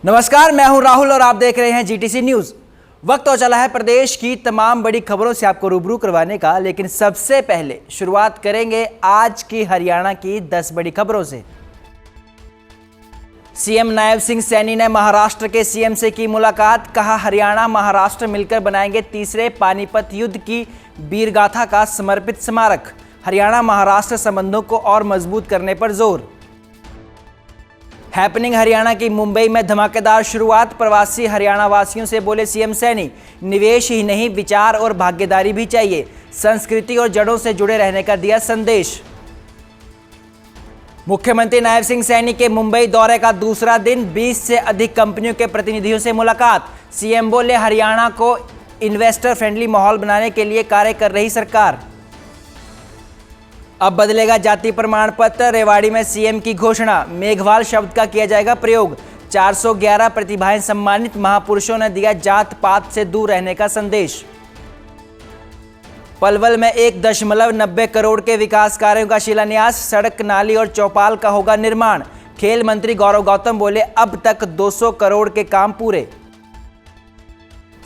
नमस्कार, मैं हूं राहुल और आप देख रहे हैं जीटीसी न्यूज। वक्त हो चला है प्रदेश की तमाम बड़ी खबरों से आपको रूबरू करवाने का, लेकिन सबसे पहले शुरुआत करेंगे आज की हरियाणा की 10 बड़ी खबरों से। सीएम नायब सिंह सैनी ने महाराष्ट्र के सीएम से की मुलाकात। कहा, हरियाणा महाराष्ट्र मिलकर बनाएंगे तीसरे पानीपत युद्ध की वीरगाथा का समर्पित स्मारक। हरियाणा महाराष्ट्र संबंधों को और मजबूत करने पर जोर। हैपनिंग हरियाणा की मुंबई में धमाकेदार शुरुआत। प्रवासी हरियाणा वासियों से बोले सीएम सैनी, निवेश ही नहीं विचार और भागीदारी भी चाहिए। संस्कृति और जड़ों से जुड़े रहने का दिया संदेश। मुख्यमंत्री नायब सिंह सैनी के मुंबई दौरे का दूसरा दिन, 20 से अधिक कंपनियों के प्रतिनिधियों से मुलाकात। सीएम बोले, हरियाणा को इन्वेस्टर फ्रेंडली माहौल बनाने के लिए कार्य कर रही सरकार। अब बदलेगा जाति प्रमाण पत्र। रेवाड़ी में सीएम की घोषणा। मेघवाल शब्द का किया जाएगा प्रयोग। 411 प्रतिभाएं सम्मानित। महापुरुषों ने दिया जात पात से दूर रहने का संदेश। पलवल में 1.90 करोड़ के विकास कार्यों का शिलान्यास। सड़क, नाली और चौपाल का होगा निर्माण। खेल मंत्री गौरव गौतम बोले, अब तक 200 करोड़ के काम पूरे।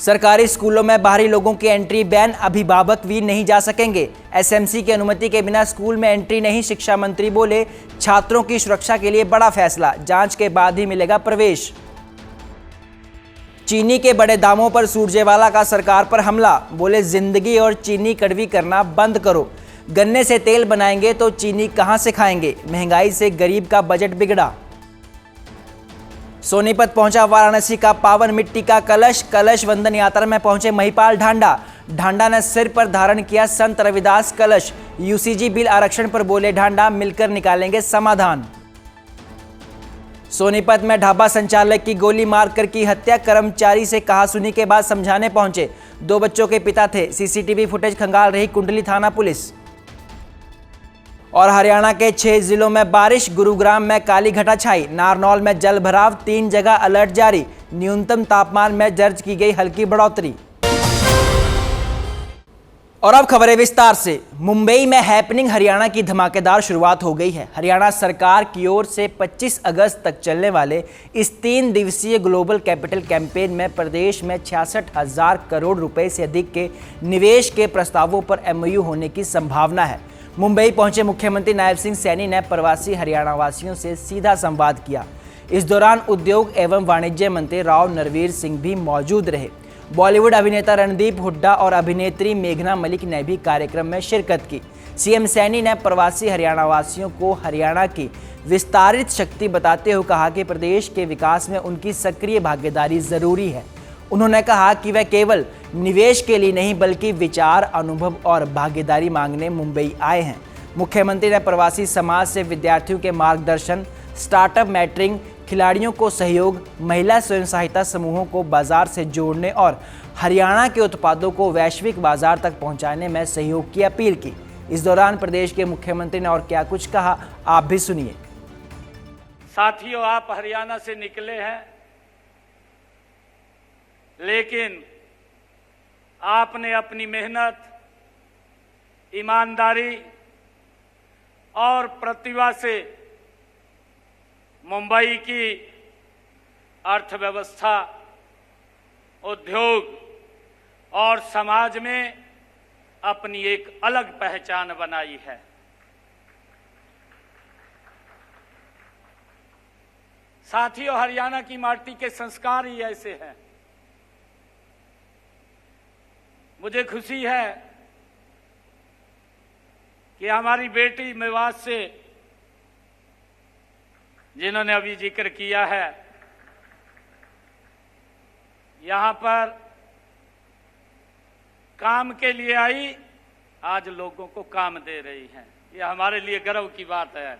सरकारी स्कूलों में बाहरी लोगों की एंट्री बैन। अभिभावक भी नहीं जा सकेंगे। एसएमसी की अनुमति के बिना स्कूल में एंट्री नहीं। शिक्षा मंत्री बोले, छात्रों की सुरक्षा के लिए बड़ा फैसला। जांच के बाद ही मिलेगा प्रवेश। चीनी के बड़े दामों पर सुरजेवाला का सरकार पर हमला। बोले, जिंदगी और चीनी कड़वी करना बंद करो। गन्ने से तेल बनाएंगे तो चीनी कहां से खाएंगे। महंगाई से गरीब का बजट बिगड़ा। सोनीपत पहुंचा वाराणसी का पावन मिट्टी का कलश। कलश वंदन यात्रा में पहुंचे महिपाल ढांडा। ढांडा ने सिर पर धारण किया संत रविदास कलश। यूसीजी बिल आरक्षण पर बोले ढांडा, मिलकर निकालेंगे समाधान। सोनीपत में ढाबा संचालक की गोली मारकर की हत्या। कर्मचारी से कहासुनी के बाद समझाने पहुंचे। 2 बच्चों के पिता थे। सीसीटीवी फुटेज खंगाल रही कुंडली थाना पुलिस। और हरियाणा के 6 जिलों में बारिश। गुरुग्राम में काली घटा छाई। नारनौल में जल भराव। 3 जगह अलर्ट जारी। न्यूनतम तापमान में दर्ज की गई हल्की बढ़ोतरी। और अब खबरें विस्तार से। मुंबई में हैपनिंग हरियाणा की धमाकेदार शुरुआत हो गई है। हरियाणा सरकार की ओर से 25 अगस्त तक चलने वाले इस 3 दिवसीय ग्लोबल कैपिटल कैंपेन में प्रदेश में 66,000 करोड़ रुपए से अधिक के निवेश के प्रस्तावों पर एमओयू होने की संभावना है। मुंबई पहुंचे मुख्यमंत्री नायब सिंह सैनी ने प्रवासी हरियाणा वासियों से सीधा संवाद किया। इस दौरान उद्योग एवं वाणिज्य मंत्री राव नरवीर सिंह भी मौजूद रहे। बॉलीवुड अभिनेता रणदीप हुड्डा और अभिनेत्री मेघना मलिक ने भी कार्यक्रम में शिरकत की। सीएम सैनी ने प्रवासी हरियाणा वासियों को हरियाणा की विस्तारित शक्ति बताते हुए कहा कि प्रदेश के विकास में उनकी सक्रिय भागीदारी जरूरी है। उन्होंने कहा कि वह केवल निवेश के लिए नहीं बल्कि विचार, अनुभव और भागीदारी मांगने मुंबई आए हैं। मुख्यमंत्री ने प्रवासी समाज से विद्यार्थियों के मार्गदर्शन, स्टार्टअप मैटरिंग, खिलाड़ियों को सहयोग, महिला स्वयं सहायता समूहों को बाजार से जोड़ने और हरियाणा के उत्पादों को वैश्विक बाजार तक पहुंचाने में सहयोग की अपील की। इस दौरान प्रदेश के मुख्यमंत्री ने और क्या कुछ कहा, आप भी सुनिए। साथियों, आप हरियाणा से निकले हैं, लेकिन आपने अपनी मेहनत, ईमानदारी और प्रतिभा से मुंबई की अर्थव्यवस्था, उद्योग और समाज में अपनी एक अलग पहचान बनाई है। साथियों, हरियाणा की माटी के संस्कार ही ऐसे हैं। मुझे खुशी है कि हमारी बेटी मेवात से, जिन्होंने अभी जिक्र किया है, यहां पर काम के लिए आई, आज लोगों को काम दे रही हैं। यह हमारे लिए गर्व की बात है।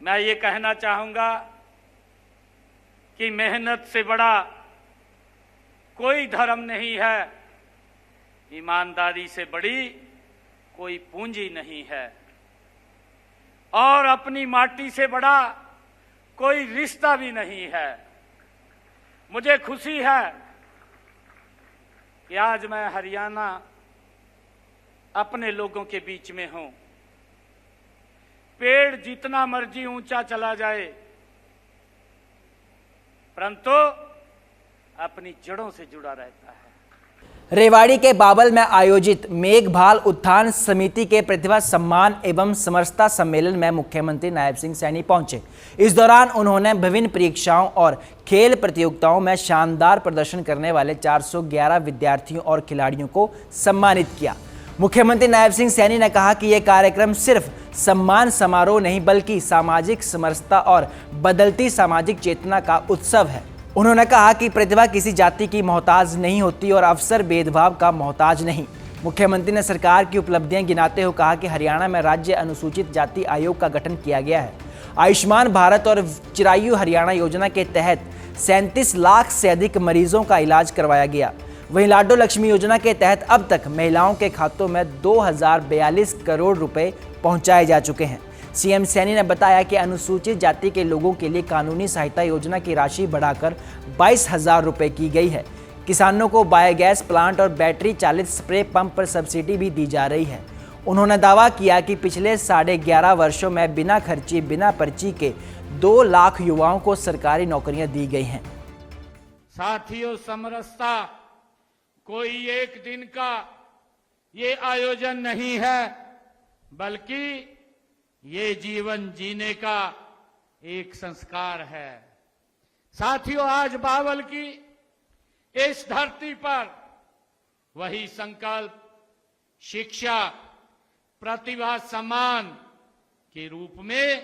मैं ये कहना चाहूंगा कि मेहनत से बड़ा कोई धर्म नहीं है, ईमानदारी से बड़ी कोई पूंजी नहीं है, और अपनी माटी से बड़ा कोई रिश्ता भी नहीं है। मुझे खुशी है कि आज मैं हरियाणा अपने लोगों के बीच में हूं। पेड़ जितना मर्जी ऊंचा चला जाए, परंतु अपनी जड़ों से जुड़ा रहता है। रेवाड़ी के बाबल में आयोजित मेघभाल उत्थान समिति के प्रतिभा सम्मान एवं समरसता सम्मेलन में मुख्यमंत्री नायब सिंह सैनी पहुंचे। इस दौरान उन्होंने विभिन्न परीक्षाओं और खेल प्रतियोगिताओं में शानदार प्रदर्शन करने वाले 411 विद्यार्थियों और खिलाड़ियों को सम्मानित किया। मुख्यमंत्री नायब सिंह सैनी ने कहा कि यह कार्यक्रम सिर्फ सम्मान समारोह नहीं बल्कि सामाजिक समरसता और बदलती सामाजिक चेतना का उत्सव है। उन्होंने कहा कि प्रतिभा किसी जाति की मोहताज नहीं होती और अवसर भेदभाव का मोहताज नहीं। मुख्यमंत्री ने सरकार की उपलब्धियां गिनाते हुए कहा कि हरियाणा में राज्य अनुसूचित जाति आयोग का गठन किया गया है। आयुष्मान भारत और चिरायु हरियाणा योजना के तहत 37 लाख से अधिक मरीजों का इलाज करवाया गया। वहीं लाडो लक्ष्मी योजना के तहत अब तक महिलाओं के खातों में 2042 करोड़ रुपए पहुंचाए जा चुके हैं। सीएम सैनी ने बताया कि अनुसूचित जाति के लोगों के लिए कानूनी सहायता योजना की राशि बढ़ाकर 22,000 रुपये की गई है। किसानों को बायोगैस प्लांट और बैटरी चालित स्प्रे पंप पर सब्सिडी भी दी जा रही है। उन्होंने दावा किया कि पिछले 11.5 वर्षों में बिना खर्ची बिना पर्ची के 2 लाख युवाओं को सरकारी नौकरियां दी गई हैं। साथियों, समरसता कोई एक दिन का ये आयोजन नहीं है, बल्कि ये जीवन जीने का एक संस्कार है। साथियों, आज बावल की इस धरती पर वही संकल्प शिक्षा, प्रतिभा, सम्मान के रूप में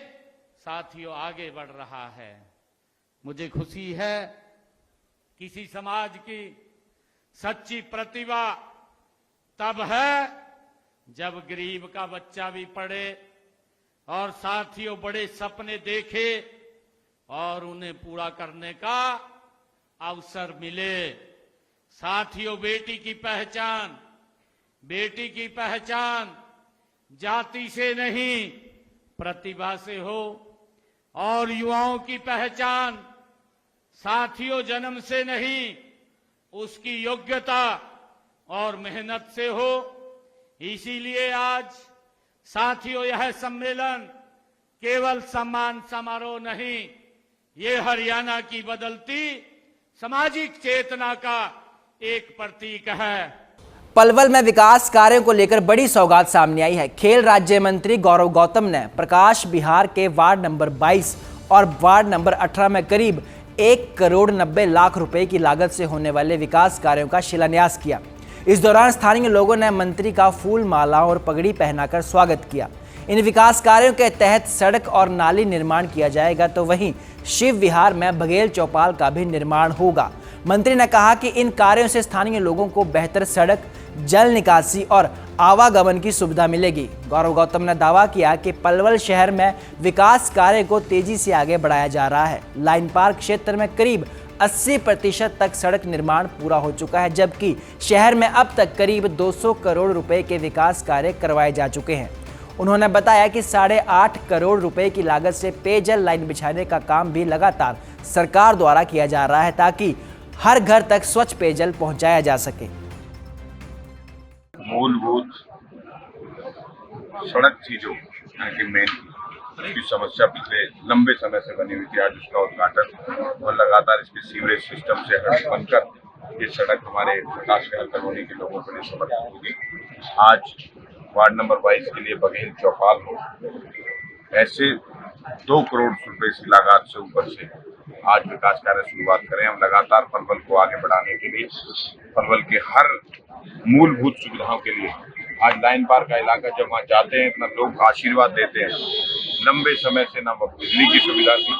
साथियों आगे बढ़ रहा है। मुझे खुशी है किसी समाज की सच्ची प्रतिभा तब है जब गरीब का बच्चा भी पढ़े और साथियों बड़े सपने देखे और उन्हें पूरा करने का अवसर मिले। साथियों, बेटी की पहचान जाति से नहीं प्रतिभा से हो और युवाओं की पहचान साथियों जन्म से नहीं उसकी योग्यता और मेहनत से हो। इसीलिए आज साथियों यह सम्मेलन केवल सम्मान समारोह नहीं, ये हरियाणा की बदलती सामाजिक चेतना का एक प्रतीक है। पलवल में विकास कार्यों को लेकर बड़ी सौगात सामने आई है। खेल राज्य मंत्री गौरव गौतम ने प्रकाश बिहार के वार्ड नंबर 22 और वार्ड नंबर 18 में करीब 1 करोड़ 90 लाख रुपए की लागत से होने वाले विकास कार्यों का शिलान्यास किया। इस दौरान स्थानीय लोगों ने मंत्री का फूल मालाओं और पगड़ी पहनाकर स्वागत किया। इन विकास कार्यों के तहत सड़क और नाली निर्माण किया जाएगा, तो वहीं शिव विहार में बघेल चौपाल का भी निर्माण होगा। मंत्री ने कहा कि इन कार्यों से स्थानीय लोगों को बेहतर सड़क, जल निकासी और आवागमन की सुविधा मिलेगी। गौरव गौतम ने दावा किया कि पलवल शहर में विकास कार्य को तेजी से आगे बढ़ाया जा रहा है। लाइन पार्क क्षेत्र में करीब 80% तक सड़क निर्माण पूरा हो चुका है, जबकि शहर में अब तक करीब 200 करोड़ रुपए के विकास कार्य करवाए जा चुके हैं। उन्होंने बताया कि 8.5 करोड़ रुपए की लागत से पेयजल लाइन बिछाने का काम भी लगातार सरकार द्वारा किया जा रहा है, ताकि हर घर तक स्वच्छ पेयजल पहुंचाया जा सके। मूलभूत सड़क चीजों की मेन की समस्या पिछले लंबे समय से बनी हुई थी, आज उसका उद्घाटन और लगातार इसके सीवरेज सिस्टम से बनकर ये सड़क हमारे विकास कॉलोनी के लोगों के लिए समर्पित होगी। आज वार्ड नंबर 22 के लिए बघेल चौपाल हो, ऐसे 2 करोड़ रुपए की लागत से ऊपर से आज विकास कार्य शुरुआत करें। हम लगातार पलवल को आगे बढ़ाने के लिए पलवल के हर मूलभूत सुविधाओं के लिए आज लाइन पार का इलाका जब वहाँ जाते हैं इतना लोग आशीर्वाद देते हैं। लंबे समय से ना वो बिजली की सुविधा थी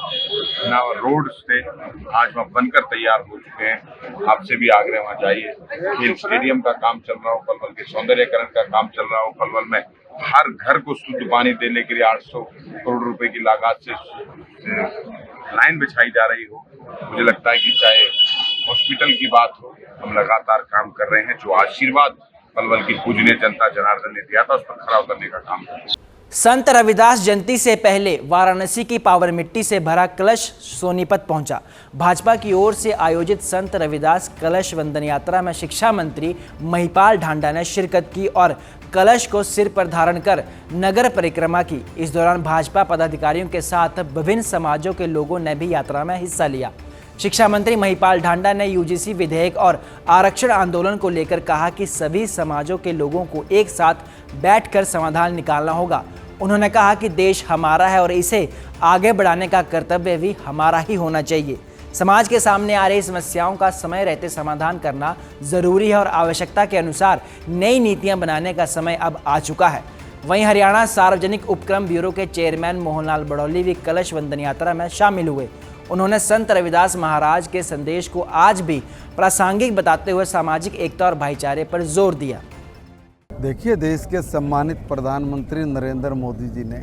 ना रोड थे, आज वहाँ बनकर तैयार हो चुके हैं। आपसे भी आग्रह वहाँ जाइए। खेल स्टेडियम का काम चल रहा हो, पलवल के सौंदर्यकरण का काम चल रहा हो, पलवल में हर घर को शुद्ध पानी देने के लिए 800 करोड़ रुपए की लागत से लाइन बिछाई जा रही हो। मुझे लगता है कि चाहे हॉस्पिटल की बात हो, हम लगातार काम कर रहे हैं। जो आशीर्वाद पलवल की पूजनीय जनता जनार्दन ने दिया था उस पर खरा उतरने का काम कर रहे हैं। संत रविदास जयंती से पहले वाराणसी की पावन मिट्टी से भरा कलश सोनीपत पहुंचा। भाजपा की ओर से आयोजित संत रविदास कलश वंदन यात्रा में शिक्षा मंत्री महिपाल ढांडा ने शिरकत की और कलश को सिर पर धारण कर नगर परिक्रमा की। इस दौरान भाजपा पदाधिकारियों के साथ विभिन्न समाजों के लोगों ने भी यात्रा में हिस्सा लिया। शिक्षा मंत्री महिपाल ढांडा ने यूजीसी विधेयक और आरक्षण आंदोलन को लेकर कहा कि सभी समाजों के लोगों को एक साथ बैठकर समाधान निकालना होगा। उन्होंने कहा कि देश हमारा है और इसे आगे बढ़ाने का कर्तव्य भी हमारा ही होना चाहिए। समाज के सामने आ रही समस्याओं का समय रहते समाधान करना जरूरी है और आवश्यकता के अनुसार नई नीतियां बनाने का समय अब आ चुका है। वहीं हरियाणा सार्वजनिक उपक्रम ब्यूरो के चेयरमैन मोहनलाल बड़ौली भी कलश वंदन यात्रा में शामिल हुए। उन्होंने संत रविदास महाराज के संदेश को आज भी प्रासंगिक बताते हुए सामाजिक एकता और भाईचारे पर जोर दिया। देखिए, देश के सम्मानित प्रधानमंत्री नरेंद्र मोदी जी ने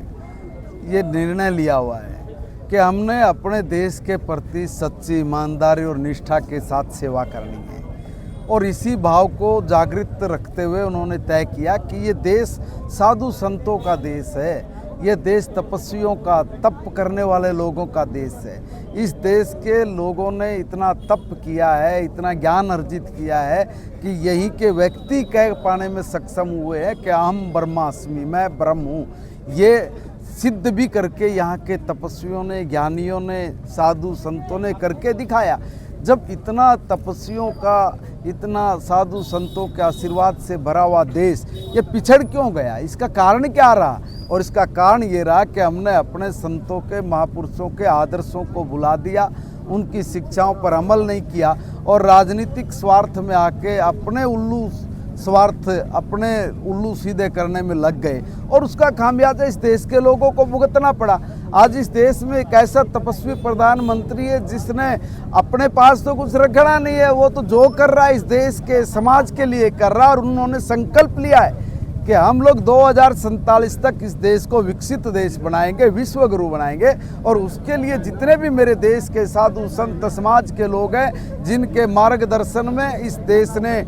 ये निर्णय लिया हुआ है कि हमने अपने देश के प्रति सच्ची ईमानदारी और निष्ठा के साथ सेवा करनी है, और इसी भाव को जागृत रखते हुए उन्होंने तय किया कि ये देश साधु संतों का देश है, ये देश तपस्वियों का, तप करने वाले लोगों का देश है। इस देश के लोगों ने इतना तप किया है, इतना ज्ञान अर्जित किया है कि यहीं के व्यक्ति कह पाने में सक्षम हुए हैं कि अहम ब्रह्मास्मि, मैं ब्रह्म हूँ। ये सिद्ध भी करके यहाँ के तपस्वियों ने, ज्ञानियों ने, साधु संतों ने करके दिखाया। जब इतना तपस्वियों का, इतना साधु संतों के आशीर्वाद से भरा हुआ देश ये पिछड़ क्यों गया, इसका कारण क्या रहा? और इसका कारण ये रहा कि हमने अपने संतों के, महापुरुषों के आदर्शों को भुला दिया, उनकी शिक्षाओं पर अमल नहीं किया और राजनीतिक स्वार्थ में आके अपने उल्लू सीधे करने में लग गए, और उसका खामियाजा इस देश के लोगों को भुगतना पड़ा। आज इस देश में एक ऐसा तपस्वी प्रधानमंत्री है जिसने अपने पास तो कुछ रखना नहीं है, वो तो जो कर रहा है इस देश के समाज के लिए कर रहा है। और उन्होंने संकल्प लिया है कि हम लोग 2047 तक इस देश को विकसित देश बनाएंगे, विश्व गुरु बनाएंगे, और उसके लिए जितने भी मेरे देश के साधु संत समाज के लोग हैं जिनके मार्गदर्शन में इस देश ने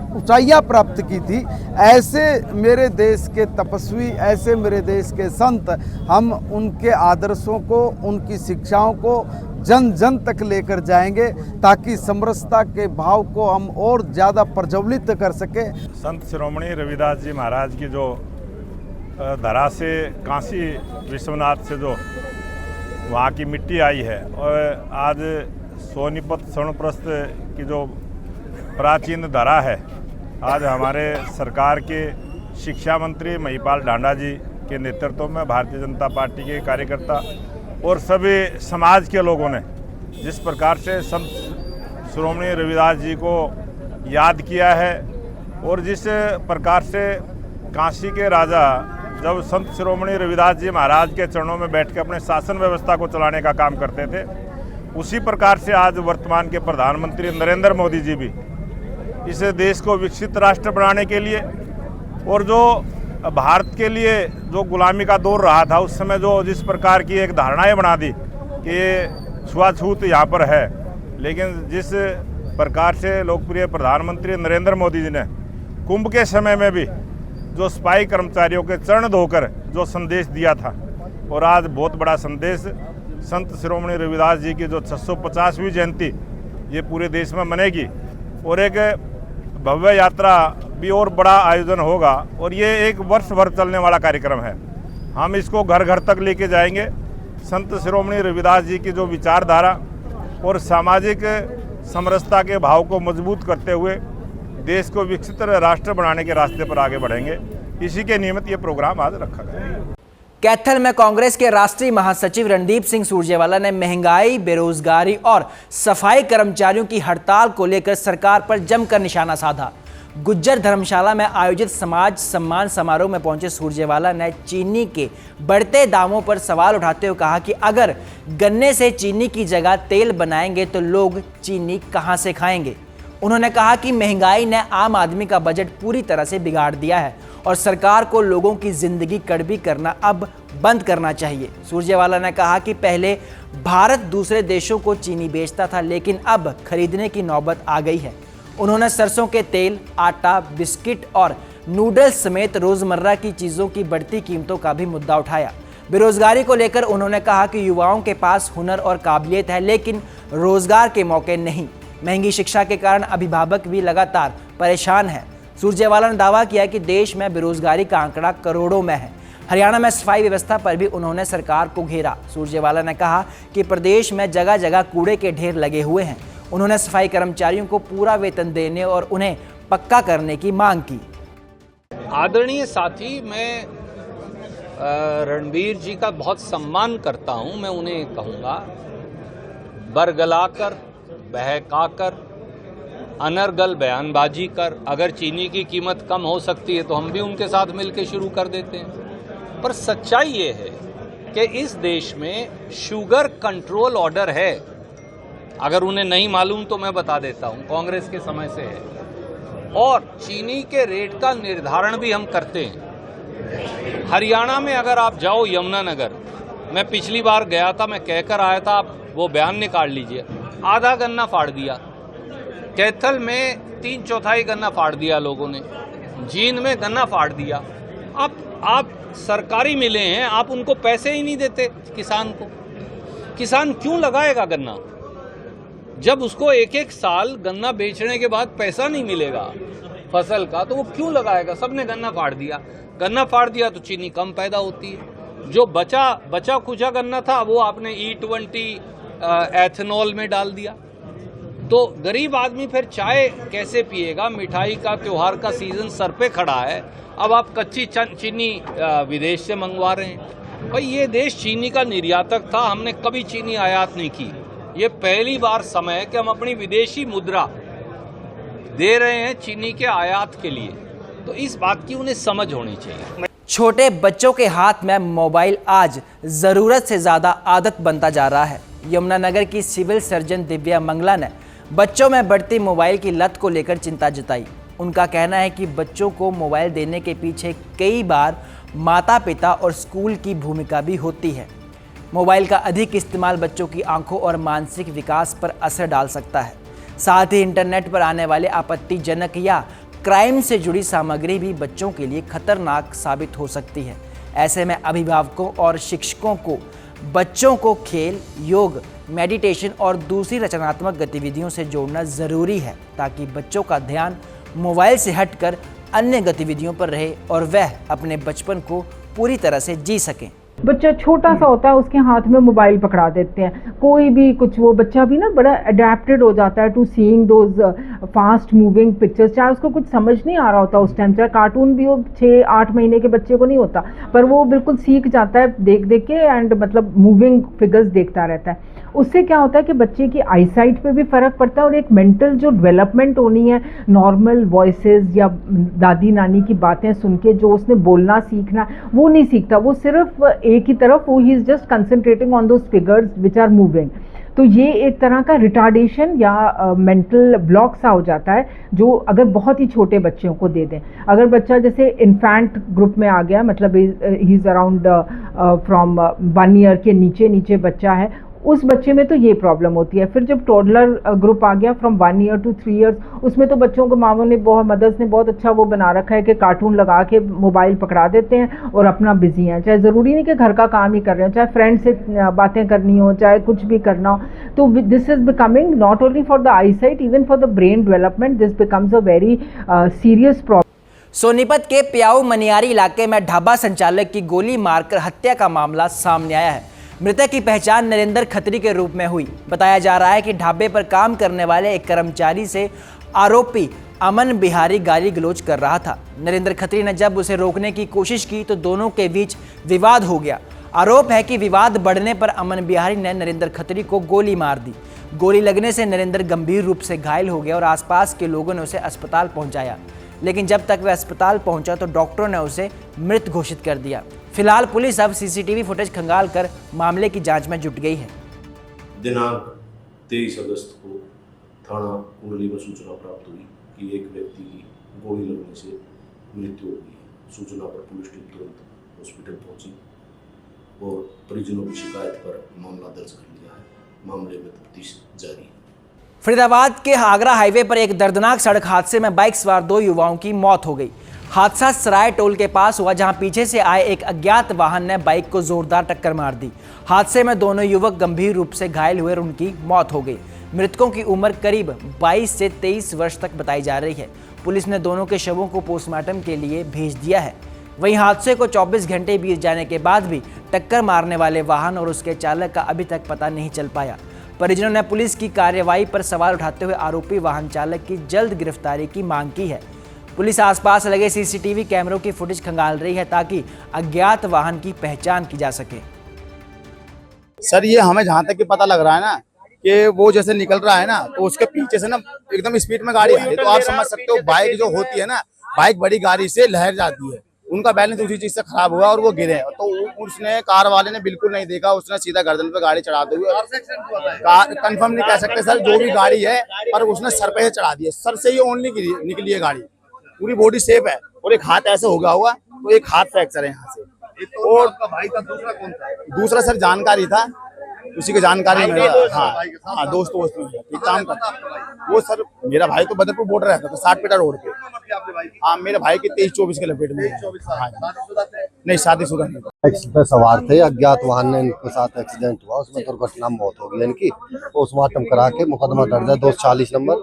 ऊंचाइयां प्राप्त की थी, ऐसे मेरे देश के तपस्वी, ऐसे मेरे देश के संत, हम उनके आदर्शों को, उनकी शिक्षाओं को जन जन तक लेकर जाएंगे ताकि समरसता के भाव को हम और ज़्यादा प्रज्वलित कर सके। संत शिरोमणि रविदास जी महाराज की जो धरा से काशी विश्वनाथ से जो वहाँ की मिट्टी आई है, और आज सोनीपत स्वर्णप्रस्थ की जो प्राचीन धरा है, आज हमारे सरकार के शिक्षा मंत्री महिपाल ढांडा जी के नेतृत्व में भारतीय जनता पार्टी के कार्यकर्ता और सभी समाज के लोगों ने जिस प्रकार से संत शिरोमणि रविदास जी को याद किया है, और जिस प्रकार से काशी के राजा जब संत शिरोमणि रविदास जी महाराज के चरणों में बैठ के अपने शासन व्यवस्था को चलाने का काम करते थे, उसी प्रकार से आज वर्तमान के प्रधानमंत्री नरेंद्र मोदी जी भी इस देश को विकसित राष्ट्र बनाने के लिए, और जो भारत के लिए जो गुलामी का दौर रहा था उस समय जो जिस प्रकार की एक धारणाएं बना दी कि ये छुआछूत यहाँ पर है, लेकिन जिस प्रकार से लोकप्रिय प्रधानमंत्री नरेंद्र मोदी जी ने कुंभ के समय में भी जो सिपाही कर्मचारियों के चरण धोकर जो संदेश दिया था, और आज बहुत बड़ा संदेश संत शिरोमणि रविदास जी की जो 650वीं जयंती ये पूरे देश में मनेगी, और एक भव्य यात्रा भी और बड़ा आयोजन होगा, और ये एक वर्ष भर चलने वाला कार्यक्रम है। हम इसको घर घर तक लेके जाएंगे। संत शिरोमणि रविदास जी की जो विचारधारा और सामाजिक समरसता के भाव को मजबूत करते हुए देश को विकसित राष्ट्र बनाने के रास्ते पर आगे बढ़ेंगे। इसी के निमित्त ये प्रोग्राम आज रखा गया है। कैथल में कांग्रेस के राष्ट्रीय महासचिव रणदीप सिंह सुरजेवाला ने महंगाई, बेरोजगारी और सफाई कर्मचारियों की हड़ताल को लेकर सरकार पर जमकर निशाना साधा। गुज्जर धर्मशाला में आयोजित समाज सम्मान समारोह में पहुंचे सुरजेवाला ने चीनी के बढ़ते दामों पर सवाल उठाते हुए कहा कि अगर गन्ने से चीनी की जगह तेल बनाएंगे तो लोग चीनी कहां से खाएंगे। उन्होंने कहा कि महंगाई ने आम आदमी का बजट पूरी तरह से बिगाड़ दिया है और सरकार को लोगों की जिंदगी कड़वी करना अब बंद करना चाहिए। सुरजेवाला ने कहा कि पहले भारत दूसरे देशों को चीनी बेचता था, लेकिन अब खरीदने की नौबत आ गई है। उन्होंने सरसों के तेल, आटा, बिस्किट और नूडल्स समेत रोजमर्रा की चीजों की बढ़ती कीमतों का भी मुद्दा उठाया। बेरोजगारी को लेकर उन्होंने कहा कि युवाओं के पास हुनर और काबिलियत है, लेकिन रोजगार के मौके नहीं। महंगी शिक्षा के कारण अभिभावक भी लगातार परेशान हैं। सुरजेवाला ने दावा किया कि देश में बेरोजगारी का आंकड़ा करोड़ों में है। हरियाणा में सफाई व्यवस्था पर भी उन्होंने सरकार को घेरा। सुरजेवाला ने कहा कि प्रदेश में जगह जगह कूड़े के ढेर लगे हुए हैं। उन्होंने सफाई कर्मचारियों को पूरा वेतन देने और उन्हें पक्का करने की मांग की। आदरणीय साथी, मैं रणबीर जी का बहुत सम्मान करता हूं। मैं उन्हें कहूंगा, बरगलाकर, बहकाकर, अनर्गल बयानबाजी कर, अगर चीनी की कीमत कम हो सकती है तो हम भी उनके साथ मिलकर शुरू कर देते हैं। पर सच्चाई ये है कि इस देश में शुगर कंट्रोल ऑर्डर है। अगर उन्हें नहीं मालूम तो मैं बता देता हूं, कांग्रेस के समय से है। और चीनी के रेट का निर्धारण भी हम करते हैं। हरियाणा में अगर आप जाओ यमुनानगर, मैं पिछली बार गया था, मैं कहकर आया था, आप वो बयान निकाल लीजिए। आधा गन्ना फाड़ दिया, कैथल में 3/4 गन्ना फाड़ दिया लोगों ने, जींद में गन्ना फाड़ दिया। आप सरकारी मिले हैं, आप उनको पैसे ही नहीं देते किसान को। किसान क्यों लगाएगा गन्ना जब उसको एक साल गन्ना बेचने के बाद पैसा नहीं मिलेगा फसल का, तो वो क्यों लगाएगा? सबने गन्ना फाड़ दिया। गन्ना फाड़ दिया तो चीनी कम पैदा होती है। जो बचा खुचा गन्ना था वो आपने E20 एथेनॉल में डाल दिया। तो गरीब आदमी फिर चाय कैसे पिएगा? मिठाई का त्योहार का सीजन सर पे खड़ा है, अब आप कच्ची चीनी विदेश से मंगवा रहे हैं। भाई, ये देश चीनी का निर्यातक था, हमने कभी चीनी आयात नहीं की। ये पहली बार समय है कि हम अपनी विदेशी मुद्रा दे रहे हैं चीनी के आयात के लिए। तो इस बात की उन्हें समझ होनी चाहिए। छोटे बच्चों के हाथ में मोबाइल आज ज़रूरत से ज़्यादा आदत बनता जा रहा है। यमुनानगर की सिविल सर्जन दिव्या मंगला ने बच्चों में बढ़ती मोबाइल की लत को लेकर चिंता जताई। उनका कहना है कि बच्चों को मोबाइल देने के पीछे कई बार माता पिता और स्कूल की भूमिका भी होती है। मोबाइल का अधिक इस्तेमाल बच्चों की आंखों और मानसिक विकास पर असर डाल सकता है। साथ ही इंटरनेट पर आने वाले आपत्तिजनक या क्राइम से जुड़ी सामग्री भी बच्चों के लिए खतरनाक साबित हो सकती है। ऐसे में अभिभावकों और शिक्षकों को बच्चों को खेल, योग, मेडिटेशन और दूसरी रचनात्मक गतिविधियों से जोड़ना ज़रूरी है, ताकि बच्चों का ध्यान मोबाइल से हटकर अन्य गतिविधियों पर रहे और वह अपने बचपन को पूरी तरह से जी सकें। बच्चा छोटा सा होता है, उसके हाथ में मोबाइल पकड़ा देते हैं, कोई भी कुछ, वो बच्चा भी ना बड़ा अडेप्टेड हो जाता है to seeing those fast moving pictures. चाहे उसको कुछ समझ नहीं आ रहा होता उस टाइम, चाहे कार्टून भी हो, 6-8 महीने के बच्चे को नहीं होता, पर वो बिल्कुल सीख जाता है देख देख के, एंड मतलब मूविंग फिगर्स देखता रहता है। उससे क्या होता है कि बच्चे की आईसाइट पे भी फ़र्क पड़ता है और एक मेंटल जो डेवलपमेंट होनी है, नॉर्मल वॉइसेस या दादी नानी की बातें सुन के जो उसने बोलना सीखना, वो नहीं सीखता। वो सिर्फ एक ही तरफ, वो ही is just concentrating on those figures which are moving. तो ये एक तरह का रिटार्डेशन या मेंटल ब्लॉक सा हो जाता है, जो अगर बहुत ही छोटे बच्चों को दे दें। अगर बच्चा जैसे इन्फेंट ग्रुप में आ गया, मतलब he is around from 1 year के नीचे बच्चा है, उस बच्चे में तो ये प्रॉब्लम होती है। फिर जब टोडलर ग्रुप आ गया फ्रॉम 1 ईयर टू 3 ईयर्स, उसमें तो बच्चों को मामों ने मदर्स ने बहुत अच्छा वो बना रखा है कि कार्टून लगा के मोबाइल पकड़ा देते हैं और अपना बिजी हैं। चाहे ज़रूरी नहीं कि घर का काम ही कर रहे हो, चाहे फ्रेंड से बातें करनी हो, चाहे कुछ भी करना हो। तो this is becoming not only for the I site, even for the brain development, this becomes a very serious problem. Sonipat के प्याऊ मनियारी इलाके में ढाबा संचालक की गोली मारकर हत्या का मामला सामने आया है। मृतक की पहचान नरेंद्र खत्री के रूप में हुई। बताया जा रहा है कि ढाबे पर काम करने वाले एक कर्मचारी से आरोपी अमन बिहारी गाली गलौज कर रहा था। नरेंद्र खत्री ने जब उसे रोकने की कोशिश की तो दोनों के बीच विवाद हो गया। आरोप है कि विवाद बढ़ने पर अमन बिहारी ने नरेंद्र खत्री को गोली मार दी। गोली लगने से नरेंद्र गंभीर रूप से घायल हो गया और आसपास के लोगों ने उसे अस्पताल पहुंचाया, लेकिन जब तक वह अस्पताल पहुंचा तो डॉक्टरों ने उसे मृत घोषित कर दिया। फिलहाल पुलिस अब सीसीटीवी फुटेज खंगाल कर मामले की जांच में जुट गई है। दिनांक 23 अगस्त को थाना कुंडली में सूचना प्राप्त हुई कि एक व्यक्ति की गोली लगने से मृत्यु हो गई। सूचना पर पुलिस टीम तुरंत हॉस्पिटल पहुंची और परिजनों की शिकायत पर मामला दर्ज कर लिया है। मामले में तफ्तीश जारी है। फरीदाबाद के आगरा हाईवे पर एक दर्दनाक सड़क हादसे में बाइक सवार 2 युवाओं की मौत हो गई। हादसा सराय टोल के पास हुआ, जहां पीछे से आए एक अज्ञात वाहन ने बाइक को जोरदार टक्कर मार दी। हादसे में दोनों युवक गंभीर रूप से घायल हुए और उनकी मौत हो गई। मृतकों की उम्र करीब 22 से 23 वर्ष तक बताई जा रही है। पुलिस ने दोनों के शवों को पोस्टमार्टम के लिए भेज दिया है। वहीं हादसे को 24 घंटे बीत जाने के बाद भी टक्कर मारने वाले वाहन और उसके चालक का अभी तक पता नहीं चल पाया। परिजनों ने पुलिस की कार्रवाई पर सवाल उठाते हुए आरोपी वाहन चालक की जल्द गिरफ्तारी की मांग की है। पुलिस आसपास लगे सीसीटीवी कैमरों की फुटेज खंगाल रही है ताकि अज्ञात वाहन की पहचान की जा सके। सर ये हमें जहाँ तक कि पता लग रहा है ना कि वो जैसे निकल रहा है ना तो उसके पीछे से ना एकदम स्पीड में गाड़ी आ रही है, तो आप समझ सकते हो बाइक जो होती है ना, बाइक बड़ी गाड़ी से लहर जाती है, उनका बैलेंस उसी चीज से खराब हुआ और वो गिरे। तो उसने कार वाले ने बिल्कुल नहीं देखा, उसने सीधा गर्दन पे गाड़ी चढ़ाते हुए, कंफर्म नहीं कह सकते सर जो भी गाड़ी है, पर उसने सर पे चढ़ा दिया, सर से ही ओनली निकली है गाड़ी, पूरी बॉडी सेफ है और एक हाथ ऐसे हो गया हुआ, तो एक हाथ फ्रैक्चर है यहाँ से। और भाई का दूसरा कौन था? दूसरा सर जानकारी था, उसी की जानकारी में हाँ दोस्त में एक काम करता वो सर, मेरा भाई तो बदरपुर बॉर्डर रहता था 60 फीटा रोड पे। हाँ मेरे भाई के 23-24 के लपेट में। नहीं शादीशुदा नहीं। बाइक पे सवार थे, अज्ञात वाहन ने इनके साथ एक्सीडेंट हुआ, उसमें दुर्घटना मौत हो गई इनकी। पोस्टमार्टम करा के मुकदमा दर्ज है 240 नंबर,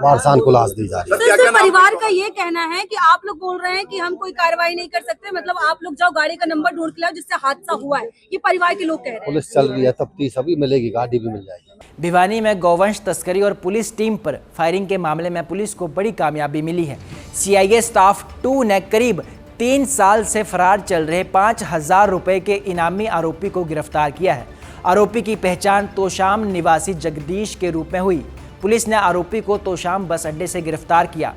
वारसान को लाश दी जा रही है। सर परिवार का ये कहना है कि आप लोग बोल रहे हैं कि हम कोई कार्रवाई नहीं कर सकते, मतलब आप लोग जाओ गाड़ी का नंबर ढूंढ के लाओ जिससे हादसा हुआ है, ये परिवार के लोग कह रहे हैं। पुलिस चल रही है, तफ्तीश अभी मिलेगी, गाड़ी भी मिल जाएगी। भिवानी में गौवंश तस्करी और पुलिस टीम पर फायरिंग के मामले में पुलिस को बड़ी कामयाबी मिली है। सीआईए स्टाफ 2 ने करीब 3 साल से फरार चल रहे 5,000 रुपए के इनामी आरोपी को गिरफ्तार किया है। आरोपी की पहचान तोशाम निवासी जगदीश के रूप में हुई। पुलिस ने आरोपी को तोशाम बस अड्डे से गिरफ्तार किया।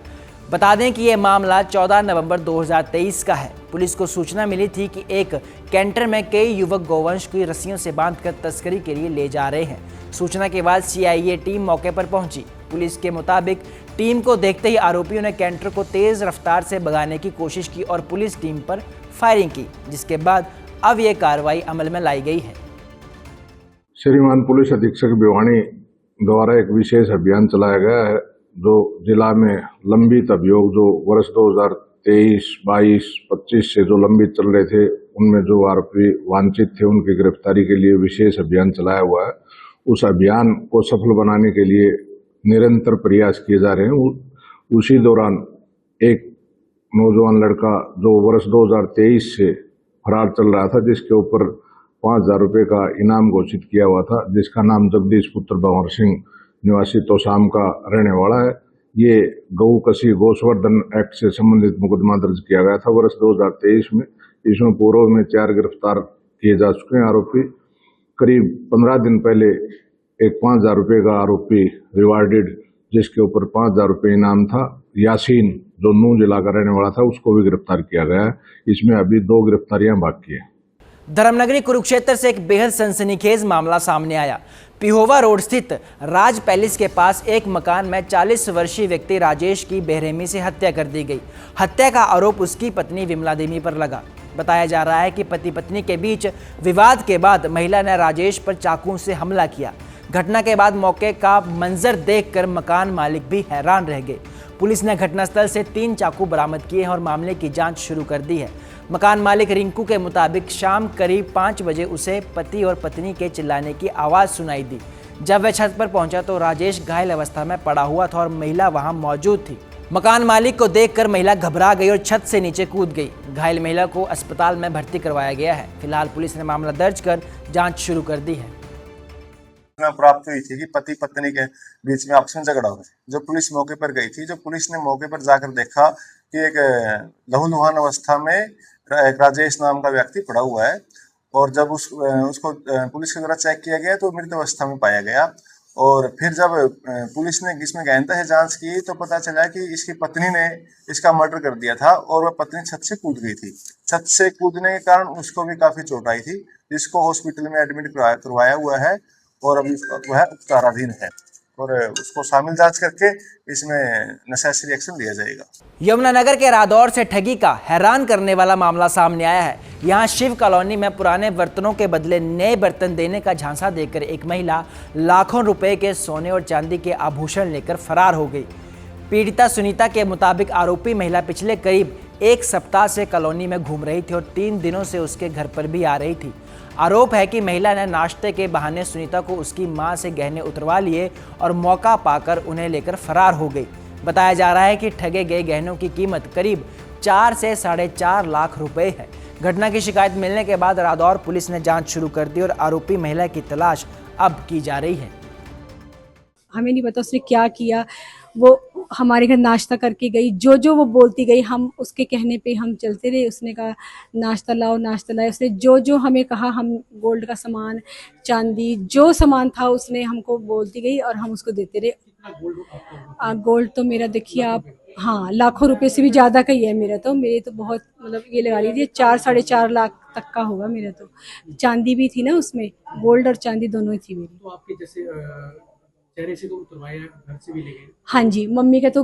बता दें कि यह मामला 14 नवंबर 2023 का है। पुलिस को सूचना मिली थी कि एक कैंटर में कई युवक गौवंश की रस्सियों से बांधकर तस्करी के लिए ले जा रहे हैं। सूचना के बाद सीआईए टीम मौके पर पहुंची। पुलिस के मुताबिक टीम को देखते ही आरोपियों ने कैंटर को तेज रफ्तार से भगाने की कोशिश की और पुलिस टीम पर फायरिंग की, जिसके बाद अब यह कार्रवाई अमल में लाई गई है। श्रीमान पुलिस अधीक्षक भिवानी द्वारा एक विशेष अभियान चलाया गया है जो जिला में लंबित अभियोग जो वर्ष 2023, 22, 25 से जो लंबित चल रहे थे, उनमें जो आरोपी वांछित थे उनकी गिरफ्तारी के लिए विशेष अभियान चलाया हुआ है। उस अभियान को सफल बनाने के लिए निरंतर प्रयास किए जा रहे हैं। उसी दौरान एक नौजवान लड़का जो वर्ष 2023 से फरार चल रहा था, जिसके ऊपर 5,000 रुपये का इनाम घोषित किया हुआ था, जिसका नाम जगदीश पुत्र भंवर सिंह निवासी तोशाम का रहने वाला है। ये गौ कसी गोसवर्धन एक्ट से संबंधित मुकदमा दर्ज किया गया था वर्ष 2023 में। इसमें पूर्व में 4 गिरफ्तार किए जा चुके हैं आरोपी। करीब 15 दिन पहले एक 5,000 रुपये का आरोपी रिवार्डेड, जिसके ऊपर 5,000 रुपये इनाम था, यासीन जो नूंह जिला का रहने वाला था, उसको भी गिरफ्तार किया गया है। इसमें अभी 2 गिरफ्तारियां बाकी हैं। धर्मनगरी कुरुक्षेत्र से एक बेहद सनसनीखेज मामला सामने आया। पिहोवा रोड स्थित राज पैलेस के पास एक मकान में 40 वर्षीय व्यक्ति राजेश की बेरहमी से हत्या कर दी गई। हत्या का आरोप उसकी पत्नी विमला देवी पर लगा। बताया जा रहा है कि पति पत्नी के बीच विवाद के बाद महिला ने राजेश पर चाकू से हमला किया। घटना के बाद मौके का मंजर देखकर मकान मालिक भी हैरान रह गए। पुलिस ने घटनास्थल से 3 चाकू बरामद किए हैं और मामले की जांच शुरू कर दी है। मकान मालिक रिंकू के मुताबिक शाम करीब 5 बजे उसे पति और पत्नी के चिल्लाने की आवाज़ सुनाई दी। जब वह छत पर पहुंचा तो राजेश घायल अवस्था में पड़ा हुआ था और महिला वहां मौजूद थी। मकान मालिक को देखकर महिला घबरा गई और छत से नीचे कूद गई। घायल महिला को अस्पताल में भर्ती करवाया गया है। फिलहाल पुलिस ने मामला दर्ज कर जाँच शुरू कर दी है। प्राप्त हुई थी कि पति पत्नी के बीच में आपस में झगड़ा हुआ। जो पुलिस मौके पर गई थी, जो पुलिस ने मौके पर जाकर देखा कि एक लहूलुहान अवस्था में एक राजेश नाम का व्यक्ति पड़ा हुआ है, और जब उसको पुलिस के द्वारा चेक किया गया तो मृत अवस्था में पाया गया। और फिर जब पुलिस ने इसमें गहनता से जांच की तो पता चला कि इसकी पत्नी ने इसका मर्डर कर दिया था और वह पत्नी छत से कूद गई थी। छत से कूदने के कारण उसको भी काफी चोट आई थी, जिसको हॉस्पिटल में एडमिट करवाया हुआ है और अभी वह उपचाराधीन है और उसको शामिल जांच करके इसमें नेसेसरी एक्शन लिया जाएगा। यमुनानगर के रादौर से ठगी का हैरान करने वाला मामला सामने आया है। यहाँ शिव कॉलोनी में पुराने बर्तनों के बदले नए बर्तन देने का झांसा देकर एक महिला लाखों रुपए के सोने और चांदी के आभूषण लेकर फरार हो गई। पीड़िता सुनीता के मुताबिक आरोपी महिला पिछले करीब 1 सप्ताह से कॉलोनी में घूम रही थी और 3 दिनों से उसके घर पर भी आ रही थी। आरोप है कि महिला ने नाश्ते के बहाने सुनीता को उसकी मां से गहने उतरवा लिए और मौका पाकर उन्हें लेकर फरार हो गई। बताया जा रहा है कि ठगे गए गहनों की कीमत करीब 4 से 4.5 लाख रुपए है। घटना की शिकायत मिलने के बाद रादौर पुलिस ने जांच शुरू कर दी और आरोपी महिला की तलाश अब की जा रही है। हमें नहीं पता उसने क्या किया, वो हमारे घर नाश्ता करके गई, जो वो बोलती गई हम उसके कहने पे हम चलते रहे। उसने कहा नाश्ता लाओ नाश्ता लाओ, उसने जो हमें कहा, हम गोल्ड का सामान, चांदी, जो सामान था उसने हमको बोलती गई और हम उसको देते रहे। गोल्ड तो मेरा देखिए आप, हाँ, लाखों रुपए से भी ज़्यादा का ही है मेरा तो। मेरे तो बहुत, मतलब ये लगा लीजिए 4-4.5 लाख तक का होगा मेरा तो। चांदी भी थी ना उसमें, गोल्ड और चांदी दोनों ही थी मेरी। तो आपके जैसे चेहरे से तो उतरवाया, घर से भी ले गए? हाँ जी, मम्मी के तो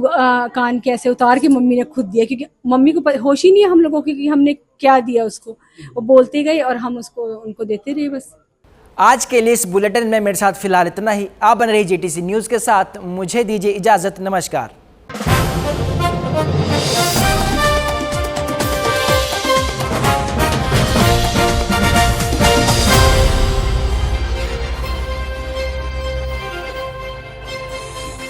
कान के ऐसे उतार के मम्मी ने खुद दिया, क्योंकि मम्मी को होश ही नहीं है हम लोगों की कि हमने क्या दिया उसको। वो बोलते गए और हम उसको उनको देते रहे बस। आज के लिए इस बुलेटिन में मेरे साथ फिलहाल इतना ही। आप बन रही GTC न्यूज़ के साथ, मुझे दीजिए इजाज़त। नमस्कार।